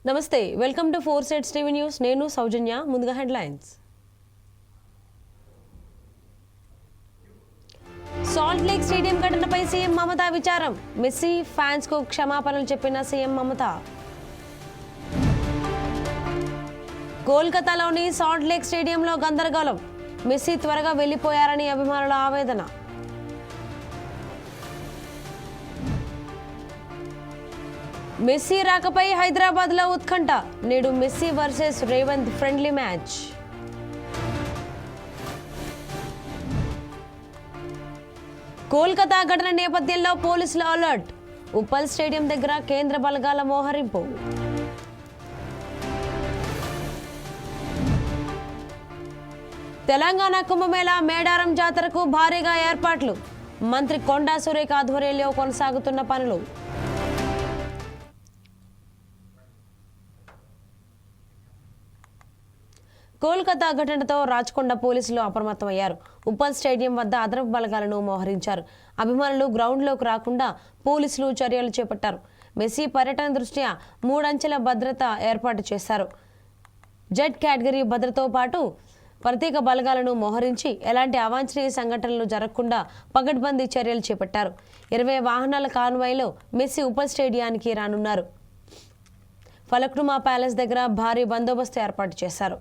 నమస్తే, welcome to 4 Sides TV news. నేను సౌజన్య. ముందుగా హెడ్లైన్స్. సాల్ట్ లేక్ స్టేడియం ఘటనపై సీఎం మమత విచారం. మెస్సీ ఫ్యాన్స్ కు క్షమాపణలు చెప్పిన సీఎం మమత. కోల్కతాలోని సాల్ట్ లేక్ స్టేడియంలో గందరగోళం. మెస్సీ త్వరగా వెళ్లిపోయారని అభిమానుల ఆవేదన. మెస్సీ రాకపై హైదరాబాద్ లో ఉత్కంఠ. నేడు Messi versus Revanth friendly match. Kolkata ఘటన నేపథ్యంలో పోలీసుల అలర్ట్. ఉప్పల్ స్టేడియం దగ్గర కేంద్ర బలగాల మోహరింపు. తెలంగాణ కుంభమేళా మేడారం జాతరకు భారీగా ఏర్పాట్లు. మంత్రి కొండా సురేఖ ఆధ్వర్యంలో కొనసాగుతున్న పనులు. కోల్కతా ఘటనతో రాచకొండ పోలీసులు అప్రమత్తమయ్యారు. ఉప్పల్ స్టేడియం వద్ద అదనపు బలగాలను మోహరించారు. అభిమానులు గ్రౌండ్లోకి రాకుండా పోలీసులు చర్యలు చేపట్టారు. మెస్సీ పర్యటన దృష్ట్యా 3 అంచెల భద్రత ఏర్పాటు చేశారు. జెడ్ కేటగిరీ భద్రతతో పాటు ప్రత్యేక బలగాలను మోహరించి ఎలాంటి అవాంఛనీయ సంఘటనలు జరగకుండా పగడ్బందీ చర్యలు చేపట్టారు. 20 వాహనాల కాన్వాయ్లో మెస్సీ ఉప్పల్ స్టేడియానికి రానున్నారు. ఫలక్నుమా ప్యాలెస్ దగ్గర భారీ బందోబస్తు ఏర్పాటు చేశారు.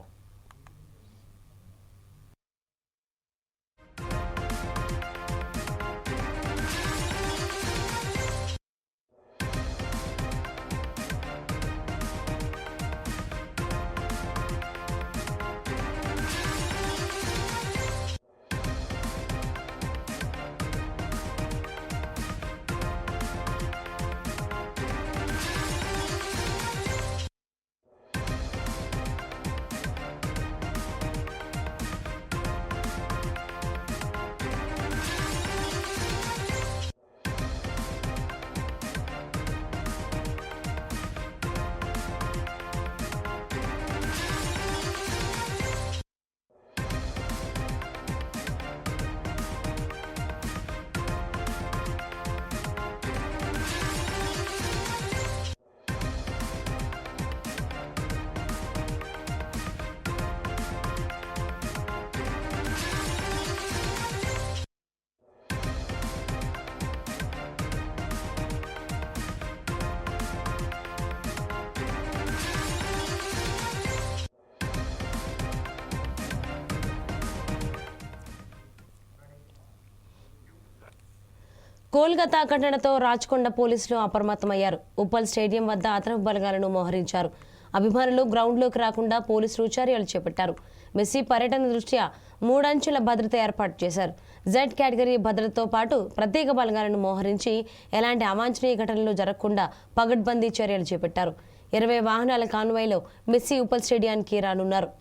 కోల్కతా ఘటనతో రాచకొండ పోలీసులు అప్రమత్తమయ్యారు. ఉప్పల్ స్టేడియం వద్ద అదనపు బలగాలను మోహరించారు. అభిమానులు గ్రౌండ్లోకి రాకుండా పోలీసులు చర్యలు చేపట్టారు. మెస్సీ పర్యటన దృష్ట్యా 3 అంచెల భద్రత ఏర్పాటు చేశారు. జెడ్ కేటగిరీ భద్రతతో పాటు ప్రత్యేక బలగాలను మోహరించి ఎలాంటి అవాంఛనీయ ఘటనలు జరగకుండా పగడ్బందీ చర్యలు చేపట్టారు. 20 వాహనాల కాన్వాయ్లో మెస్సీ ఉప్పల్ స్టేడియానికి రానున్నారు.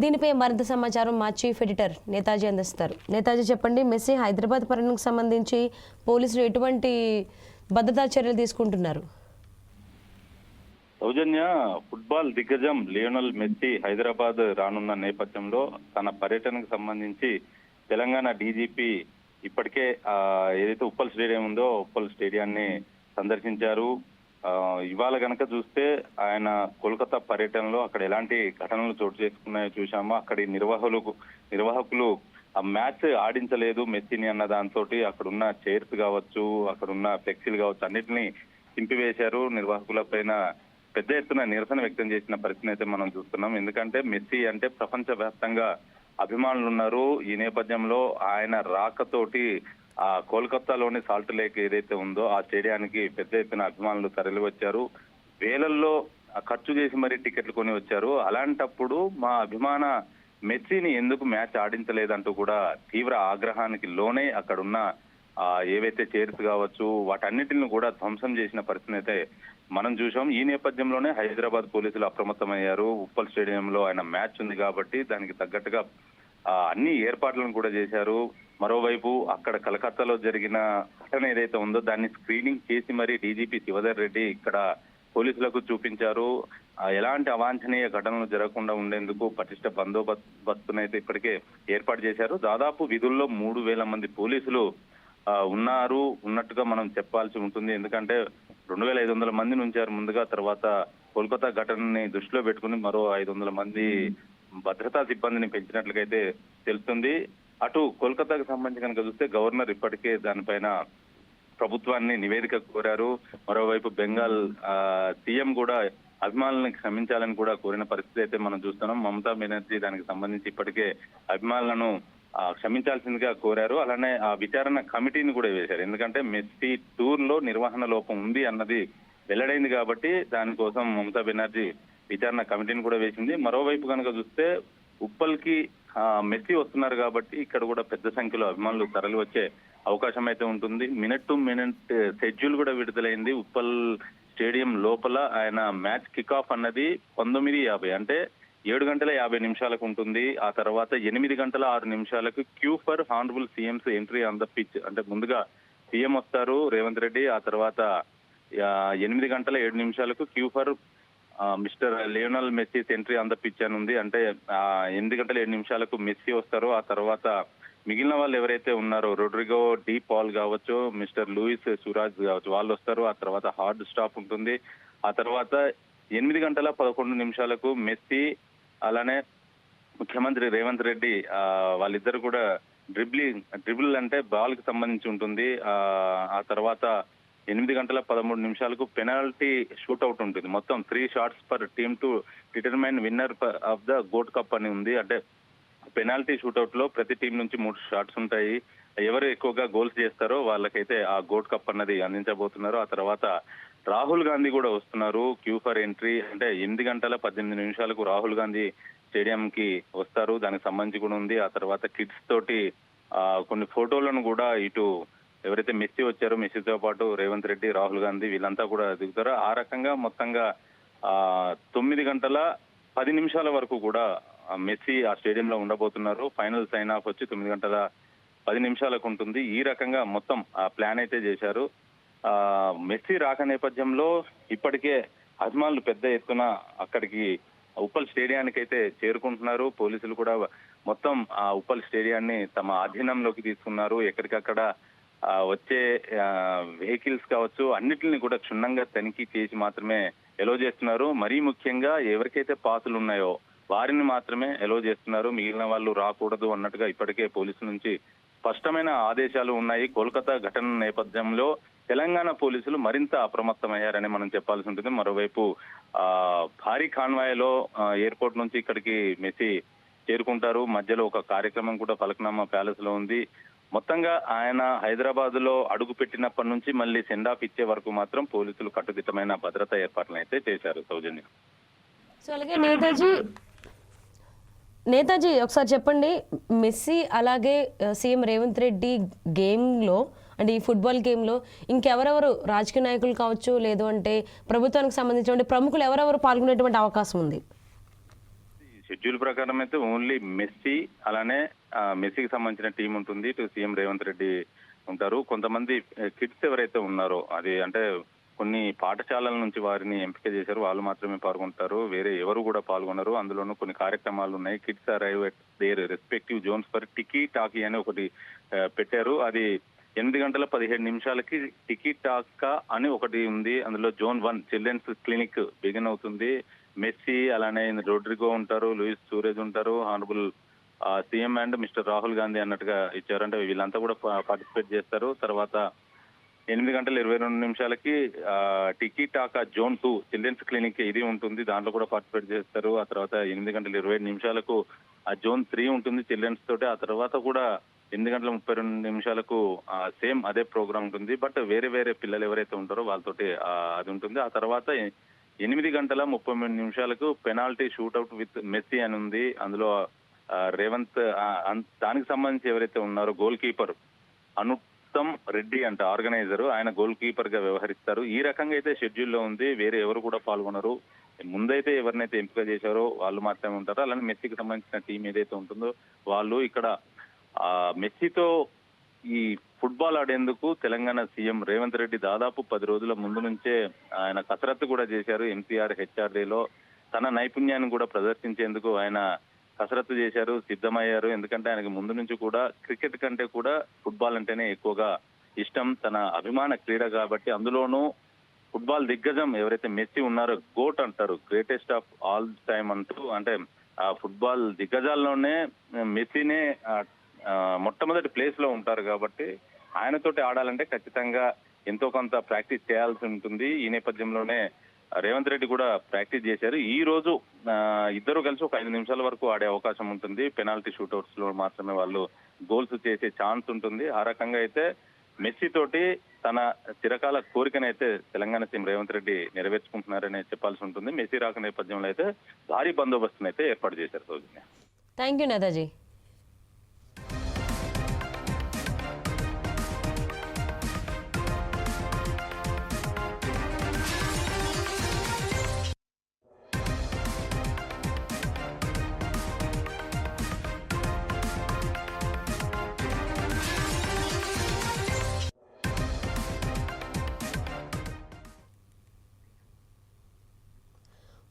దీనిపై మరింత సమాచారం మా చీఫ్ ఎడిటర్ నేతాజీ అందిస్తారు. నేతాజీ, చెప్పండి, మెస్సీ హైదరాబాద్ పర్యటనకు సంబంధించి పోలీసులు ఎటువంటి భద్రతా చర్యలు తీసుకుంటున్నారు? సౌజన్య, ఫుట్బాల్ దిగ్గజం లియోనల్ మెస్సీ హైదరాబాద్ రానున్న నేపథ్యంలో తన పర్యటనకు సంబంధించి తెలంగాణ డీజీపీ ఇప్పటికే ఏదైతే ఉప్పల్ స్టేడియం ఉందో ఉప్పల్ స్టేడియాన్ని సందర్శించారు. ఇవాళ గనక చూస్తే ఆయన కోల్కతా పర్యటనలో అక్కడ ఎలాంటి ఘటనలు చోటు చేసుకున్నాయో చూశామో. అక్కడి నిర్వాహకులు ఆ మ్యాచ్ ఆడించలేదు మెస్సీని అన్న దాంతో అక్కడున్న చైర్స్ కావచ్చు, అక్కడున్న ఫ్లెక్సీలు కావచ్చు, అన్నిటినీ చింపివేశారు. నిర్వాహకుల పైన పెద్ద ఎత్తున నిరసన వ్యక్తం చేసిన పరిస్థితిని అయితే మనం చూస్తున్నాం. ఎందుకంటే మెస్సీ అంటే ప్రపంచవ్యాప్తంగా అభిమానులు ఉన్నారు. ఈ నేపథ్యంలో ఆయన రాకతోటి ఆ కోల్కతాలోని సాల్ట్ లేక్ ఏదైతే ఉందో ఆ స్టేడియానికి పెద్ద ఎత్తున అభిమానులు తరలి వచ్చారు. వేలల్లో ఖర్చు చేసి మరీ టికెట్లు కొని వచ్చారు. అలాంటప్పుడు మా అభిమాన మెస్సీని ఎందుకు మ్యాచ్ ఆడించలేదంటూ కూడా తీవ్ర ఆగ్రహానికి లోనే అక్కడున్న ఏవైతే చైర్స్ కావచ్చు వాటన్నిటిని కూడా ధ్వంసం చేసిన పరిస్థితిని అయితే మనం చూసాం. ఈ నేపథ్యంలోనే హైదరాబాద్ పోలీసులు అప్రమత్తమయ్యారు. ఉప్పల్ స్టేడియంలో ఆయన మ్యాచ్ ఉంది కాబట్టి దానికి తగ్గట్టుగా అన్ని ఏర్పాట్లను కూడా చేశారు. మరోవైపు అక్కడ కలకత్తాలో జరిగిన ఘటన ఏదైతే ఉందో దాన్ని స్క్రీనింగ్ చేసి మరీ డీజీపీ శివధర్ రెడ్డి ఇక్కడ పోలీసులకు చూపించారు. ఎలాంటి అవాంఛనీయ ఘటనలు జరగకుండా ఉండేందుకు పటిష్ట బందోబస్తునైతే ఇప్పటికే ఏర్పాటు చేశారు. దాదాపు విధుల్లో 3,000 మంది పోలీసులు ఉన్నట్టుగా మనం చెప్పాల్సి ఉంటుంది. ఎందుకంటే 2,500 మందిని ఉంచారు ముందుగా, తర్వాత కోల్కతా ఘటనని దృష్టిలో పెట్టుకుని మరో 500 మంది భద్రతా సిబ్బందిని పెంచినట్లుగైతే తెలుస్తుంది. అటు కోల్కతాకు సంబంధించి కనుక చూస్తే గవర్నర్ ఇప్పటికే దానిపైన ప్రభుత్వాన్ని నివేదిక కోరారు. మరోవైపు బెంగాల్ సీఎం కూడా అభిమానులను క్షమించాలని కూడా కోరిన పరిస్థితి అయితే మనం చూస్తున్నాం. మమతా బెనర్జీ దానికి సంబంధించి ఇప్పటికే అభిమానులను క్షమించాల్సిందిగా కోరారు. అలానే ఆ విచారణ కమిటీని కూడా వేశారు. ఎందుకంటే మెస్సీ టూర్ లో నిర్వహణ లోపం ఉంది అన్నది వెల్లడైంది కాబట్టి దానికోసం మమతా బెనర్జీ విచారణ కమిటీని కూడా వేసింది. మరోవైపు కనుక చూస్తే ఉప్పల్ కి మెస్సీ వస్తున్నారు కాబట్టి ఇక్కడ కూడా పెద్ద సంఖ్యలో అభిమానులు తరలి వచ్చే అవకాశం అయితే ఉంటుంది. మినిట్ టు మినిట్ షెడ్యూల్ కూడా విడుదలైంది. ఉప్పల్ స్టేడియం లోపల ఆయన మ్యాచ్ కిక్ ఆఫ్ అన్నది 19:50 అంటే 7 గంటల 50 నిమిషాలకు ఉంటుంది. ఆ తర్వాత 8 గంటల 6 నిమిషాలకు Q for honourable CMs entry on the pitch. అంటే ముందుగా సీఎం వస్తారు రేవంత్ రెడ్డి, ఆ తర్వాత 8 గంటల 7 నిమిషాలకు Q for mister Lionel Messi entry on the pitch అని ఉంది. అంటే 8 గంటల 7 నిమిషాలకు మెస్సీ వస్తారు. ఆ తర్వాత మిగిలిన వాళ్ళు ఎవరైతే ఉన్నారో రొడ్రిగో డి పాల్ కావచ్చు, మిస్టర్ లూయిస్ సురాజ్ కావచ్చు, వాళ్ళు వస్తారు. ఆ తర్వాత హార్డ్ స్టాప్ ఉంటుంది. ఆ తర్వాత 8 గంటల 11 నిమిషాలకు మెస్సీ అలానే ముఖ్యమంత్రి రేవంత్ రెడ్డి వాళ్ళిద్దరు కూడా డ్రిబుల్ అంటే బాల్ కి సంబంధించి ఉంటుంది. ఆ తర్వాత 8 గంటల 13 నిమిషాలకు పెనాల్టీ షూట్అవుట్ ఉంటుంది. మొత్తం 3 shots per team to determine winner of the gold cup అని ఉంది. అంటే పెనాల్టీ షూట్అవుట్ లో ప్రతి టీం నుంచి 3 షాట్స్ ఉంటాయి. ఎవరు ఎక్కువగా గోల్స్ చేస్తారో వాళ్ళకైతే ఆ గోల్డ్ కప్ అన్నది అందించబోతున్నారు. ఆ తర్వాత రాహుల్ గాంధీ కూడా వస్తున్నారు క్యూ ఫర్ ఎంట్రీ. అంటే 8 గంటల 18 నిమిషాలకు రాహుల్ గాంధీ స్టేడియం కి వస్తారు. దానికి సంబంధించి కూడా ఉంది. ఆ తర్వాత కిడ్స్ తోటి కొన్ని ఫోటోలను కూడా ఇటు ఎవరైతే మెస్సీ వచ్చారో మెస్సీతో పాటు రేవంత్ రెడ్డి, రాహుల్ గాంధీ వీళ్ళంతా కూడా దిగుతారు. ఆ రకంగా మొత్తంగా 9 గంటల 10 నిమిషాల వరకు కూడా మెస్సీ ఆ స్టేడియంలో ఉండబోతున్నారు. ఫైనల్ సైన్ ఆఫ్ వచ్చి 9 గంటల 10 నిమిషాలకు ఉంటుంది. ఈ రకంగా మొత్తం ఆ ప్లాన్ అయితే చేశారు. మెస్సీ రాక నేపథ్యంలో ఇప్పటికే అభిమానులు పెద్ద ఎత్తున అక్కడికి ఉప్పల్ స్టేడియానికి అయితే చేరుకుంటున్నారు. పోలీసులు కూడా మొత్తం ఆ ఉప్పల్ స్టేడియాన్ని తమ ఆధీనంలోకి తీసుకున్నారు. ఎక్కడికక్కడ వచ్చే వెహికల్స్ కావచ్చు అన్నిటిని కూడా క్షుణ్ణంగా తనిఖీ చేసి మాత్రమే ఎలో చేస్తున్నారు. మరీ ముఖ్యంగా ఎవరికైతే పాసులు ఉన్నాయో వారిని మాత్రమే ఎలో చేస్తున్నారు. మిగిలిన వాళ్ళు రాకూడదు అన్నట్టుగా ఇప్పటికే పోలీసుల నుంచి స్పష్టమైన ఆదేశాలు ఉన్నాయి. కోల్కతా ఘటన నేపథ్యంలో తెలంగాణ పోలీసులు మరింత అప్రమత్తమయ్యారని మనం చెప్పాల్సి ఉంటుంది. మరోవైపు భారీ కాన్వాయ్లో ఎయిర్పోర్ట్ నుంచి ఇక్కడికి మెస్సీ చేరుకుంటారు. మధ్యలో ఒక కార్యక్రమం కూడా ఫలక్నామా ప్యాలెస్ లో ఉంది. మొత్తంగా ఆయన హైదరాబాద్ లో అడుగు పెట్టినప్పటి నుంచి మళ్ళీ సెండ్ ఆఫ్ ఇచ్చే వరకు మాత్రం పోలీసులు కట్టుదిట్టమైన భద్రతా ఏర్పాట్లను అయితే చేశారు. సౌజన్య. సో అలాగే నేతాజీ ఒకసారి చెప్పండి, మెస్సీ అలాగే సీఎం రేవంత్ రెడ్డి గేమ్లో అంటే ఈ ఫుట్బాల్ గేమ్లో ఇంకెవరెవరు రాజకీయ నాయకులు కావచ్చు లేదు అంటే ప్రభుత్వానికి సంబంధించిన ప్రముఖులు ఎవరెవరు పాల్గొనేటువంటి అవకాశం ఉంది? షెడ్యూల్ ప్రకారం అయితే ఓన్లీ మెస్సీ అలానే మెస్సీకి సంబంధించిన టీం ఉంటుంది. ఇటు సీఎం రేవంత్ రెడ్డి ఉంటారు. కొంతమంది కిడ్స్ ఎవరైతే ఉన్నారో అది అంటే కొన్ని పాఠశాలల నుంచి వారిని ఎంపిక చేశారు, వాళ్ళు మాత్రమే పాల్గొంటారు. వేరే ఎవరు కూడా పాల్గొనరు. అందులోనూ కొన్ని కార్యక్రమాలు ఉన్నాయి. Kids arrive at their respective zones for tiki taka అని ఒకటి పెట్టారు. అది 8 గంటల 17 నిమిషాలకి టికీ టాకా అని ఒకటి ఉంది. అందులో జోన్ 1 చిల్డ్రన్స్ క్లినిక్ బిగిన్ అవుతుంది. మెస్సీ అలానే రొడ్రిగో ఉంటారు, లూయిస్ సూరేజ్ ఉంటారు, honourable CM and mister Rahul Gandhi అన్నట్టుగా ఇచ్చారు. అంటే వీళ్ళంతా కూడా పార్టిసిపేట్ చేస్తారు. తర్వాత 8 గంటల 22 నిమిషాలకి టికీ టాకా జోన్ 2 చిల్డ్రన్స్ క్లినిక్ ఇది ఉంటుంది. దాంట్లో కూడా పార్టిసిపేట్ చేస్తారు. ఆ తర్వాత 8 గంటల 27 నిమిషాలకు ఆ జోన్ 3 ఉంటుంది చిల్డ్రన్స్ తోటి. ఆ తర్వాత కూడా 8 గంటల 32 నిమిషాలకు సేమ్ అదే ప్రోగ్రామ్ ఉంటుంది. బట్ వేరే వేరే పిల్లలు ఎవరైతే ఉంటారో వాళ్ళతోటి అది ఉంటుంది. ఆ తర్వాత 8 గంటల 33 నిమిషాలకు పెనాల్టీ షూట్అవుట్ విత్ మెస్సీ అని ఉంది. అందులో రేవంత్ దానికి సంబంధించి ఎవరైతే ఉన్నారో గోల్ కీపర్ అనుత్తమ్ రెడ్డి అంటే ఆర్గనైజర్, ఆయన గోల్ కీపర్ గా వ్యవహరిస్తారు. ఈ రకంగా అయితే షెడ్యూల్లో ఉంది. వేరే ఎవరు కూడా పాల్గొనరు. ముందైతే ఎవరినైతే ఎంపిక చేశారో వాళ్ళు మాత్రమే ఉంటారు. అలానే మెస్సీకి సంబంధించిన టీం ఏదైతే ఉంటుందో వాళ్ళు ఇక్కడ మెస్సీతో ఈ ఫుట్బాల్ ఆడేందుకు తెలంగాణ సీఎం రేవంత్ రెడ్డి దాదాపు 10 రోజుల ముందు నుంచే ఆయన కసరత్తు కూడా చేశారు. ఎంసీఆర్ హెచ్ఆర్డీలో తన నైపుణ్యాన్ని కూడా ప్రదర్శించేందుకు ఆయన కసరత్తు చేశారు, సిద్ధమయ్యారు. ఎందుకంటే ఆయనకు ముందు నుంచి కూడా క్రికెట్ కంటే కూడా ఫుట్బాల్ అంటేనే ఎక్కువగా ఇష్టం, తన అభిమాన క్రీడ కాబట్టి. అందులోనూ ఫుట్బాల్ దిగ్గజం ఎవరైతే మెస్సీ ఉన్నారో, గోట్ అంటారు, గ్రేటెస్ట్ ఆఫ్ ఆల్ టైమ్ అంటూ, అంటే ఆ ఫుట్బాల్ దిగ్గజాల్లోనే మెస్సీనే మొట్టమొదటి ప్లేస్ లో ఉంటారు. కాబట్టి ఆయనతోటి ఆడాలంటే ఖచ్చితంగా ఎంతో కొంత ప్రాక్టీస్ చేయాల్సి ఉంటుంది. ఈ నేపథ్యంలోనే రేవంత్ రెడ్డి కూడా ప్రాక్టీస్ చేశారు. ఈ రోజు ఇద్దరు కలిసి ఒక 5 నిమిషాల వరకు ఆడే అవకాశం ఉంటుంది. పెనాల్టీ షూట్అవుట్స్ లో మాత్రమే వాళ్ళు గోల్స్ చేసే ఛాన్స్ ఉంటుంది. ఆ రకంగా అయితే మెస్సీ తోటి తన చిరకాల కోరికనైతే తెలంగాణ సీఎం రేవంత్ రెడ్డి నెరవేర్చుకుంటున్నారని చెప్పాల్సి ఉంటుంది. మెస్సీ రాక నేపథ్యంలో అయితే భారీ బందోబస్తును అయితే ఏర్పాటు చేశారు. సౌజన్య, థ్యాంక్ యూ నేతాజీ.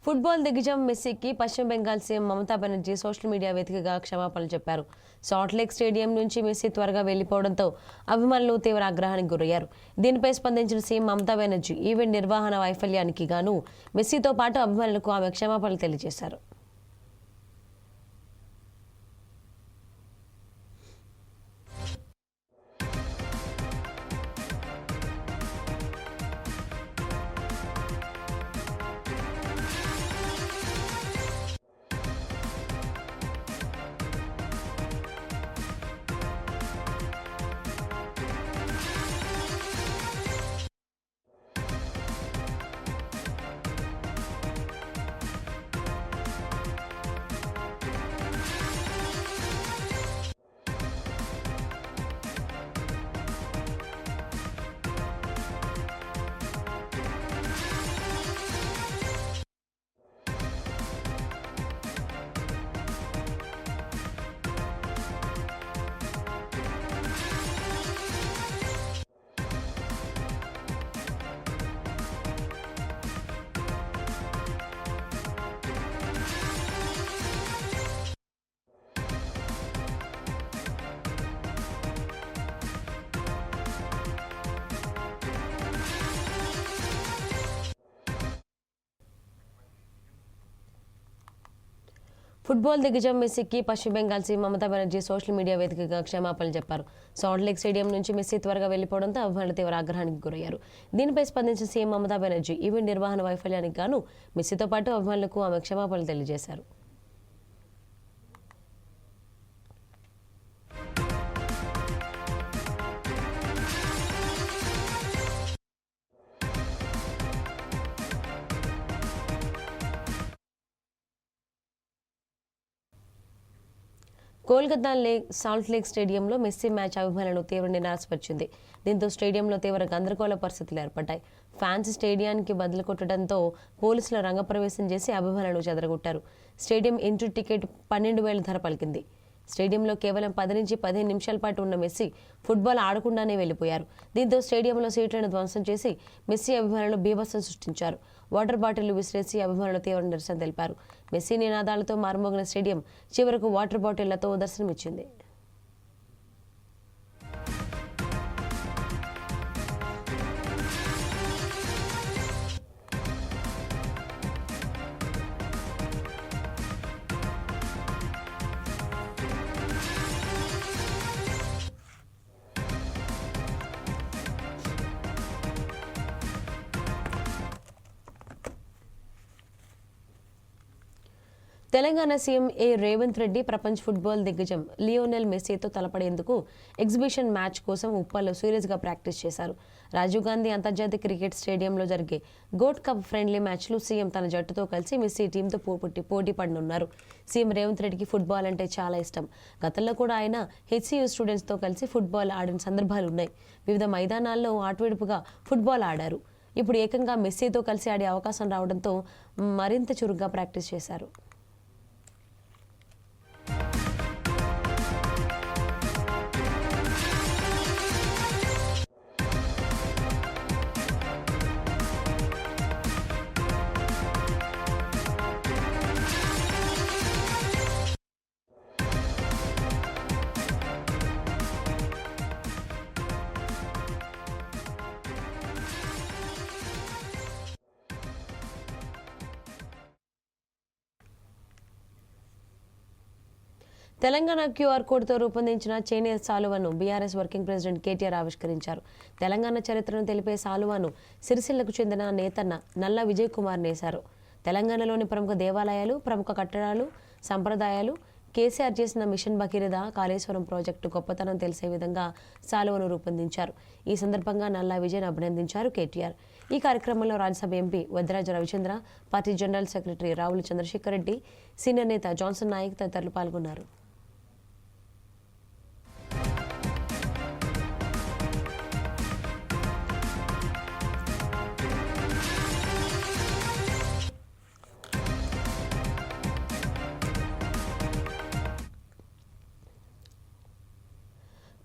ఫుట్బాల్ దిగ్గజం మెస్సీకి పశ్చిమ Bengal CM Mamata Banerjee social media వేదికగా క్షమాపణలు చెప్పారు. సాల్ట్లేక్ స్టేడియం నుంచి మెస్సీ త్వరగా వెళ్లిపోవడంతో అభిమానులు తీవ్ర ఆగ్రహానికి గురయ్యారు. దీనిపై స్పందించిన సీఎం మమతా బెనర్జీ ఈవెంట్ నిర్వహణ వైఫల్యానికి గాను మెస్సీతో పాటు అభిమానులకు ఆమె క్షమాపణలు తెలియజేశారు. ఫుట్బాల్ దిగ్గజం మెస్సీకి పశ్చిమ Bengal CM Mamata Banerjee social media వేదికగా క్షమాపణలు చెప్పారు. సాల్ట్లేక్ స్టేడియం నుంచి మెస్సీ త్వరగా వెళ్లిపోవడంతో అభిమానులు తీవ్ర ఆగ్రహానికి గురయ్యారు. దీనిపై స్పందించిన సీఎం మమతా బెనర్జీ ఈవెంట్ నిర్వహణ వైఫల్యానికి గాను మెస్సీతో పాటు అభిమానులకు ఆమె క్షమాపణలు తెలియజేశారు. కోల్కతా సాల్ట్ లేక్ స్టేడియంలో మెస్సీ మ్యాచ్ అభిమానులను తీవ్ర నిరాశపరిచింది. దీంతో స్టేడియంలో తీవ్ర గందరగోళ పరిస్థితులు ఏర్పడ్డాయి. ఫ్యాన్స్ స్టేడియానికి బదులు కొట్టడంతో పోలీసులు రంగప్రవేశం చేసి అభిమానులను చెదరగొట్టారు. స్టేడియం ఎంట్రీ టికెట్ 12,000 ధర పలికింది. స్టేడియంలో కేవలం 10 నుంచి 15 నిమిషాల పాటు ఉన్న మెస్సీ ఫుట్బాల్ ఆడకుండానే వెళ్లిపోయారు. దీంతో స్టేడియంలో సీట్లను ధ్వంసం చేసి మెస్సీ అభిమానులు బీభత్సం సృష్టించారు. వాటర్ బాటిళ్లు విసిరేసి అభిమానులు తీవ్ర నిరసన తెలిపారు. మెస్సీ నినాదాలతో మారుమోగిన స్టేడియం చివరకు వాటర్ బాటిళ్లతో దర్శనమిచ్చింది. తెలంగాణ సీఎం రేవంత్ రెడ్డి ప్రపంచ ఫుట్బాల్ దిగ్గజం లియోనెల్ మెస్సీతో తలపడేందుకు ఎగ్జిబిషన్ మ్యాచ్ కోసం ఉప్పల్లో సీరియస్గా ప్రాక్టీస్ చేశారు. రాజీవ్ గాంధీ అంతర్జాతీయ క్రికెట్ స్టేడియంలో జరిగే గోల్డ్ కప్ ఫ్రెండ్లీ మ్యాచ్లో సీఎం తన జట్టుతో కలిసి మెస్సీ టీంతో పోటీ పడనున్నారు. సీఎం రేవంత్ రెడ్డికి ఫుట్బాల్ అంటే చాలా ఇష్టం. గతంలో కూడా ఆయన హెచ్సియు స్టూడెంట్స్తో కలిసి ఫుట్బాల్ ఆడిన సందర్భాలు ఉన్నాయి. వివిధ మైదానాల్లో ఆటువిడుపుగా ఫుట్బాల్ ఆడారు. ఇప్పుడు ఏకంగా మెస్సీతో కలిసి ఆడే అవకాశం రావడంతో మరింత చురుగ్గా ప్రాక్టీస్ చేశారు. తెలంగాణ క్యూఆర్ కోడ్తో రూపొందించిన చేనేత సాలువను బీఆర్ఎస్ వర్కింగ్ ప్రెసిడెంట్ కేటీఆర్ ఆవిష్కరించారు. తెలంగాణ చరిత్రను తెలిపే సాలువను సిరిసిల్లకు చెందిన నేతన్న నల్ల విజయ్ కుమార్ నేశారు. తెలంగాణలోని ప్రముఖ దేవాలయాలు, ప్రముఖ కట్టడాలు, సంప్రదాయాలు, కేసీఆర్ చేసిన మిషన్ భగీరథ, కాళేశ్వరం ప్రాజెక్టు గొప్పతనం తెలిసే విధంగా సాలువను రూపొందించారు. ఈ సందర్భంగా నల్లా విజయ్ను అభినందించారు కేటీఆర్. ఈ కార్యక్రమంలో Rajya Sabha MP Vadraja Ravichandra, party general secretary Ravula Chandrasekhar Reddy, senior నేత జాన్సన్ నాయక్ తదితరులు పాల్గొన్నారు.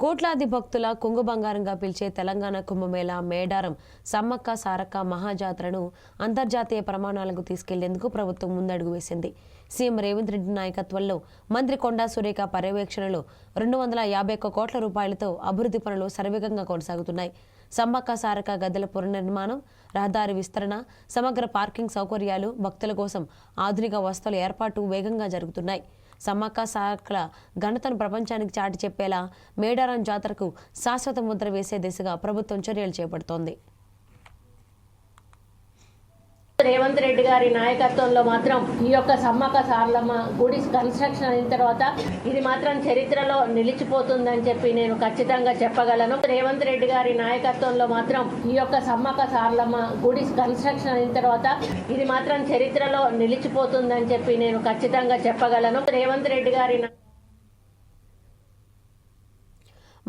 కోట్లాది భక్తుల కొంగు బంగారంగా పిలిచే తెలంగాణ కుంభమేళా మేడారం సమ్మక్క సారక్క మహాజాతరను అంతర్జాతీయ ప్రమాణాలకు తీసుకెళ్లేందుకు ప్రభుత్వం ముందడుగు వేసింది. సీఎం రేవంత్ రెడ్డి నాయకత్వంలో మంత్రి కొండా సురేఖ పర్యవేక్షణలో 251 కోట్ల రూపాయలతో అభివృద్ధి పనులు శరవేగంగా కొనసాగుతున్నాయి. సమ్మక్క సారక్క గద్దెల పునర్నిర్మాణం, రహదారి విస్తరణ, సమగ్ర పార్కింగ్ సౌకర్యాలు, భక్తుల కోసం ఆధునిక వసతుల ఏర్పాటు వేగంగా జరుగుతున్నాయి. సమ్మక్క సారక్కల ఘనతను ప్రపంచానికి చాటి చెప్పేలా మేడారం జాతరకు శాశ్వత ముద్ర వేసే దిశగా ప్రభుత్వం చర్యలు చేపడుతోంది. రేవంత్ రెడ్డి గారి నాయకత్వంలో మాత్రం ఈ యొక్క సమ్మక్క సారలమ్మ గుడి కన్స్ట్రక్షన్ అయిన తర్వాత ఇది మాత్రం చరిత్రలో నిలిచిపోతుందని చెప్పి నేను ఖచ్చితంగా చెప్పగలను. రేవంత్ రెడ్డి గారి నాయకత్వంలో మాత్రం ఈ యొక్క సమ్మక్క సారలమ్మ గుడి కన్స్ట్రక్షన్ అయిన తర్వాత ఇది మాత్రం చరిత్రలో నిలిచిపోతుందని చెప్పి నేను ఖచ్చితంగా చెప్పగలను. రేవంత్ రెడ్డి గారి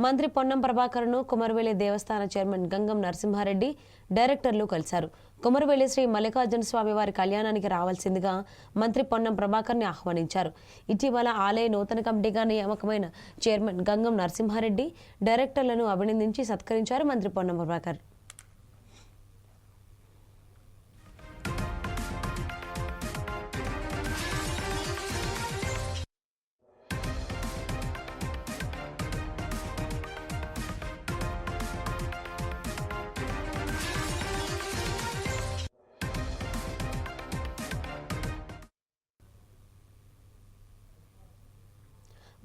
మంత్రి పొన్నం ప్రభాకర్ను కొమరవెల్లి దేవస్థాన చైర్మన్ గంగం నరసింహారెడ్డి డైరెక్టర్లు కలిశారు. కొమరవెల్లి శ్రీ మల్లికార్జున స్వామి వారి కళ్యాణానికి రావాల్సిందిగా మంత్రి పొన్నం ప్రభాకర్ని ఆహ్వానించారు. ఇటీవల ఆలయ నూతన కమిటీగా నియామకమైన చైర్మన్ గంగం నరసింహారెడ్డి డైరెక్టర్లను అభినందించి సత్కరించారు మంత్రి పొన్నం ప్రభాకర్.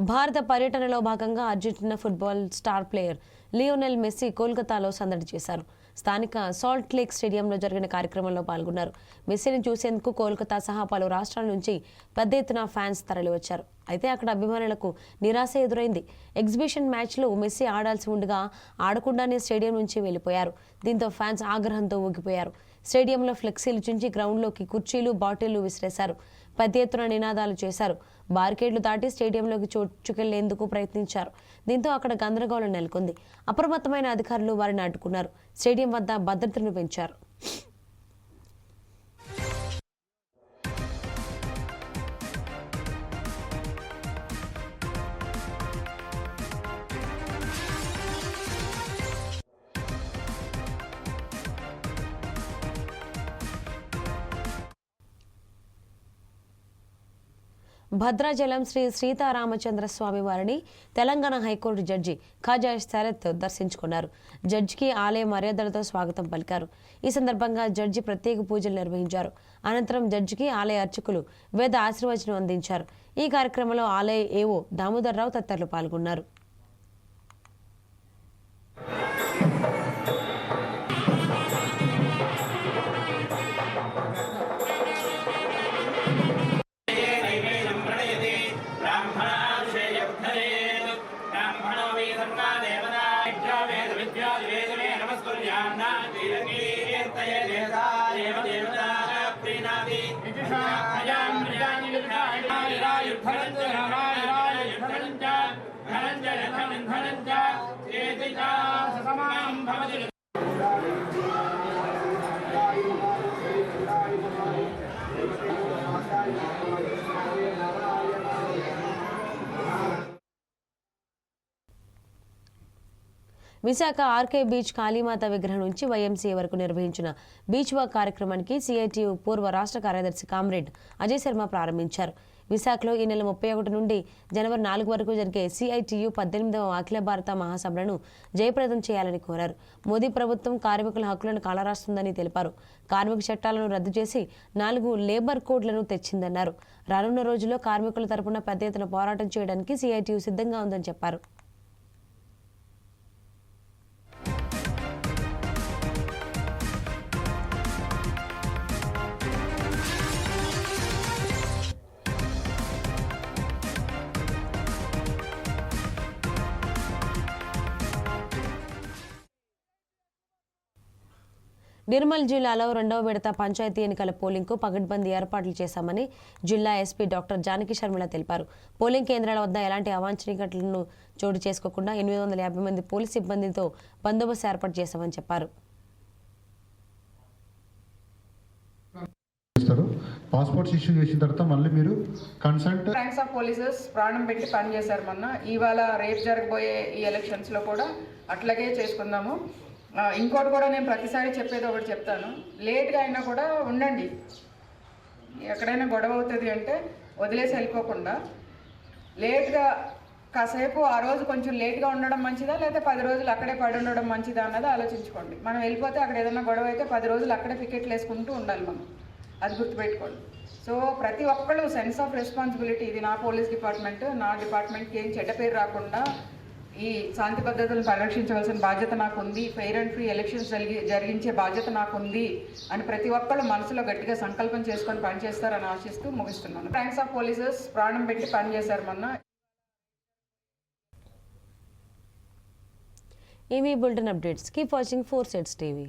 భారత పర్యటనలో భాగంగా Argentina football star player Lionel Messi కోల్కతాలో సందడి చేశారు. స్థానిక సాల్ట్ లేక్ స్టేడియంలో జరిగిన కార్యక్రమంలో పాల్గొన్నారు. మెస్సీని చూసేందుకు కోల్కతా సహా పలు రాష్ట్రాల నుంచి పెద్ద ఎత్తున ఫ్యాన్స్ తరలివచ్చారు. అయితే అక్కడ అభిమానులకు నిరాశ ఎదురైంది. ఎగ్జిబిషన్ మ్యాచ్లో మెస్సీ ఆడాల్సి ఉండగా ఆడకుండానే స్టేడియం నుంచి వెళ్లిపోయారు. దీంతో ఫ్యాన్స్ ఆగ్రహంతో ఊగిపోయారు. స్టేడియంలో ఫ్లెక్సీలు చించి గ్రౌండ్లోకి కుర్చీలు, బాటిళ్లు విసిరేశారు. పెద్ద ఎత్తున నినాదాలు చేశారు. బారికేడ్లు దాటి స్టేడియంలోకి చొచ్చుకెళ్లేందుకు ప్రయత్నించారు. దీంతో అక్కడ గందరగోళం నెలకొంది. అప్రమత్తమైన అధికారులు వారిని అడ్డుకున్నారు. స్టేడియం వద్ద భద్రతను పెంచారు. భద్రాచలం శ్రీ సీతారామచంద్ర స్వామి వారిని తెలంగాణ హైకోర్టు జడ్జి ఖాజా శరత్ దర్శించుకున్నారు. జడ్జికి ఆలయ మర్యాదలతో స్వాగతం పలికారు. ఈ సందర్భంగా జడ్జి ప్రత్యేక పూజలు నిర్వహించారు. అనంతరం జడ్జికి ఆలయ అర్చకులు వేద ఆశీర్వచనం అందించారు. ఈ కార్యక్రమంలో ఆలయ ఏవో దామోదర్ రావు తదితరులు పాల్గొన్నారు. విశాఖ ఆర్కే బీచ్ కాళీమాత విగ్రహం నుంచి వైఎంసీఏ వరకు నిర్వహించిన బీచ్ వాక్ కార్యక్రమానికి సిఐటియు పూర్వ రాష్ట్ర కార్యదర్శి కామ్రేడ్ అజయ్ శర్మ ప్రారంభించారు. విశాఖలో ఈ నెల 31 నుండి జనవరి 4 వరకు జరిగే CITU 18వ అఖిల భారత మహాసభలను జయప్రదం చేయాలని కోరారు. మోదీ ప్రభుత్వం కార్మికుల హక్కులను కాలరాస్తుందని తెలిపారు. కార్మిక చట్టాలను రద్దు చేసి 4 లేబర్ కోడ్లను తెచ్చిందన్నారు. రానున్న రోజుల్లో కార్మికుల తరపున పెద్ద ఎత్తున పోరాటం చేయడానికి CITU సిద్ధంగా ఉందని చెప్పారు. నిర్మల్ జిల్లాలో 2వ విడత పంచాయతీ ఎన్నికల పోలింగ్కు పకడ్బందీ ఏర్పాట్లు చేశామని జిల్లా ఎస్పీ డాక్టర్ జానకి శర్మిల తెలిపారు. పోలింగ్ కేంద్రాల వద్ద ఎలాంటి అవాంఛనీయ ఘటనలను చోటు చేసుకోకుండా 850 మంది పోలీస్ సిబ్బందితో బందోబస్తు ఏర్పాటు చేశామని చెప్పారు. పాస్పోర్ట్స్ ఇష్యూ చేసిన తర్వాత మళ్ళీ మీరు కన్సల్ట్ ర్యాంక్స్ ఆఫ్ పోలీసెస్ ప్రాణం పెట్టి పనిచేశారు. మొన్న ఇవాళ రేపు జరగబోయే ఈ ఎలక్షన్స్లో కూడా అట్లాగే చేసుకుందాము. ఇంకోటి కూడా నేను ప్రతిసారి చెప్పేది ఒకటి చెప్తాను, లేట్గా అయినా కూడా ఉండండి. ఎక్కడైనా గొడవ అవుతుంది అంటే వదిలేసి వెళ్ళిపోకుండా లేట్గా కాసేపు ఆ రోజు కొంచెం లేట్గా ఉండడం మంచిదా లేదా 10 రోజులు అక్కడే పడి ఉండడం మంచిదా అన్నది ఆలోచించుకోండి. మనం వెళ్ళిపోతే అక్కడ ఏదైనా గొడవ అయితే 10 రోజులు అక్కడే పికెట్లు వేసుకుంటూ ఉండాలి మనం, అది గుర్తుపెట్టుకోండి. సో ప్రతి ఒక్కళ్ళు సెన్స్ ఆఫ్ రెస్పాన్సిబిలిటీ, ఇది నా పోలీస్ డిపార్ట్మెంట్, నా డిపార్ట్మెంట్కి ఏం చెడ్డ పేరు రాకుండా ఈ శాంతి భద్రతలను పరిరక్షించవలసిన బాధ్యత నాకు ఉంది, ఫెయిర్ అండ్ ఫ్రీ ఎలక్షన్స్ జరిగించే బాధ్యత నాకు ఉంది అని ప్రతి ఒక్కళ్ళు మనసులో గట్టిగా సంకల్పం చేసుకొని పనిచేస్తారని ఆశిస్తూ ముగిస్తున్నాను. ర్యాంక్స్ ఆఫ్ పోలీసెస్ ప్రాణం పెట్టి పనిచేశారు మొన్న. ఇవి bulletin updates. Keep watching 4 Sides TV.